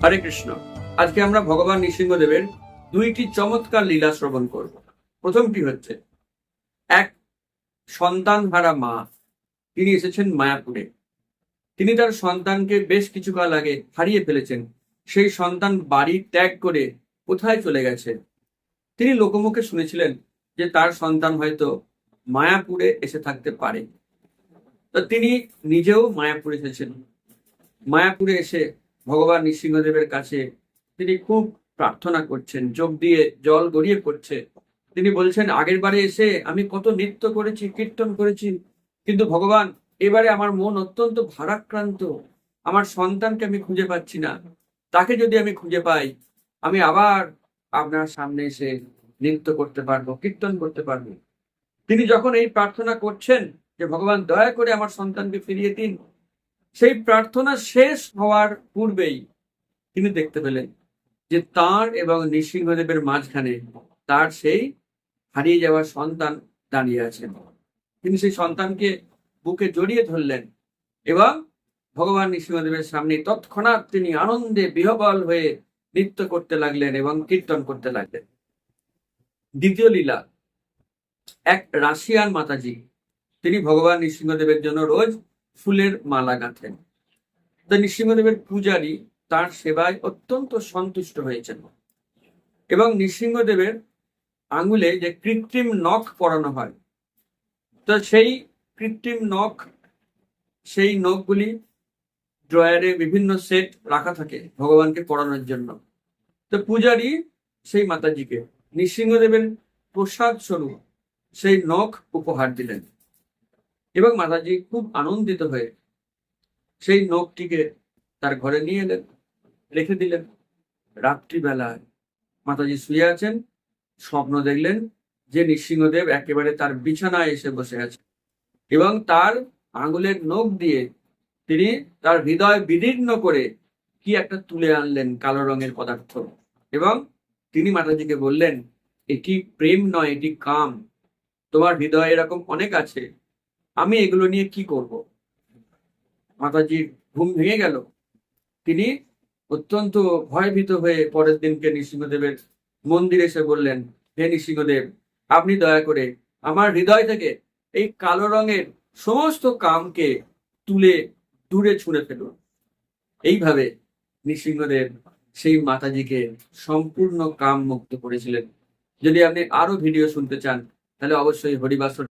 হরে কৃষ্ণ। আজকে আমরা ভগবান নৃসিংহদেবের দুইটি চমৎকার লীলা শ্রবণ করব। প্রথমটি হচ্ছে এক সন্তান হারা মা, তিনি এসেছেন মায়াপুরে। তিনি তার সন্তানকে বেশ কিছুকাল আগে হারিয়ে ফেলেছেন। সেই সন্তান বাড়ি ত্যাগ করে কোথায় চলে গেছে। তিনি লোকমুখে শুনেছিলেন যে তার সন্তান হয়তো মায়াপুরে এসে থাকতে পারে। তো তিনি নিজেও মায়াপুরে এসেছেন। মায়াপুরে এসে ভগবান নৃসিংহদেবের কাছে তিনি খুব প্রার্থনা করছেন, চোখ দিয়ে জল গড়িয়ে পড়ছে। তিনি বলছেন, আগের বারে এসে আমি কত নৃত্য করেছি, কীর্তন করেছি, কিন্তু ভগবান এবারে আমার মন অত্যন্ত ভারাক্রান্ত। আমার সন্তানকে আমি খুঁজে পাচ্ছি না। তাকে যদি আমি খুঁজে পাই, আমি আবার আপনার সামনে এসে নৃত্য করতে পারবো, কীর্তন করতে পারবো। তিনি যখন এই প্রার্থনা করছেন যে ভগবান দয়া করে আমার সন্তানকে ফিরিয়ে দিন, সেই প্রার্থনা শেষ হওয়ার পূর্বেই তিনি দেখতে পেলেন যে তার এবং নৃসিংহদেবের মাঝখানে তার সেই হারিয়ে যাওয়া সন্তান দাঁড়িয়ে আছেন। তিনি সেই সন্তানকে বুকে জড়িয়ে ধরলেন এবং ভগবান নৃসিংহদেবের সামনে তৎক্ষণাৎ তিনি আনন্দে বিহ্বল হয়ে নৃত্য করতে লাগলেন এবং কীর্তন করতে লাগলেন। দ্বিতীয় লীলা, এক রাশিয়ান মাতাজি, তিনি ভগবান নৃসিংহদেবের জন্য রোজ ফুলের মালা গাঁথেন। তো নৃসিংহদেবের পূজারী তার সেবায় অত্যন্ত সন্তুষ্ট হয়েছেন এবং নৃসিংহদেবের আঙুলে যে কৃত্রিম নখ পরানো হয়, তো সেই কৃত্রিম নখ, সেই নখগুলি ড্রয়ারে বিভিন্ন সেট রাখা থাকে ভগবানকে পরানোর জন্য। তো পূজারী সেই মাতাজিকে নৃসিংহদেবের প্রসাদ স্বরূপ সেই নখ উপহার দিলেন এবং মাতাজি খুব আনন্দিত হয়ে সেই নখটিকে তার ঘরে নিয়ে এলেন, রেখে দিলেন। রাত্রিবেলায় মাতাজি শুয়ে আছেন, স্বপ্ন দেখলেন যে নৃসিংহদেব একেবারে তার বিছানায় এসে বসে আছে এবং তার আঙুলের নখ দিয়ে তিনি তার হৃদয় বিদীর্ণ করে কি একটা তুলে আনলেন, কালো রঙের পদার্থ, এবং তিনি মাতাজিকে বললেন, এটি প্রেম নয়, এটি কাম। তোমার হৃদয়ে এরকম অনেক আছে, আমি এগুলো নিয়ে কি করব? মাতাজির ঘুম ভেঙে গেল। তিনি অত্যন্ত ভয়ভীত হয়ে পরের দিনকে নৃসিংহদেবের মন্দিরে এসে বললেন, হে নৃসিংহদেব, আপনি দয়া করে আমার হৃদয় থেকে এই কালো রঙের সমস্ত কামকে তুলে দূরে ছুঁড়ে ফেলুন। এইভাবে নৃসিংহদেব সেই মাতাজিকে সম্পূর্ণ কাম মুক্ত করেছিলেন। যদি আপনি আরো ভিডিও শুনতে চান, তাহলে অবশ্যই হরিবাসর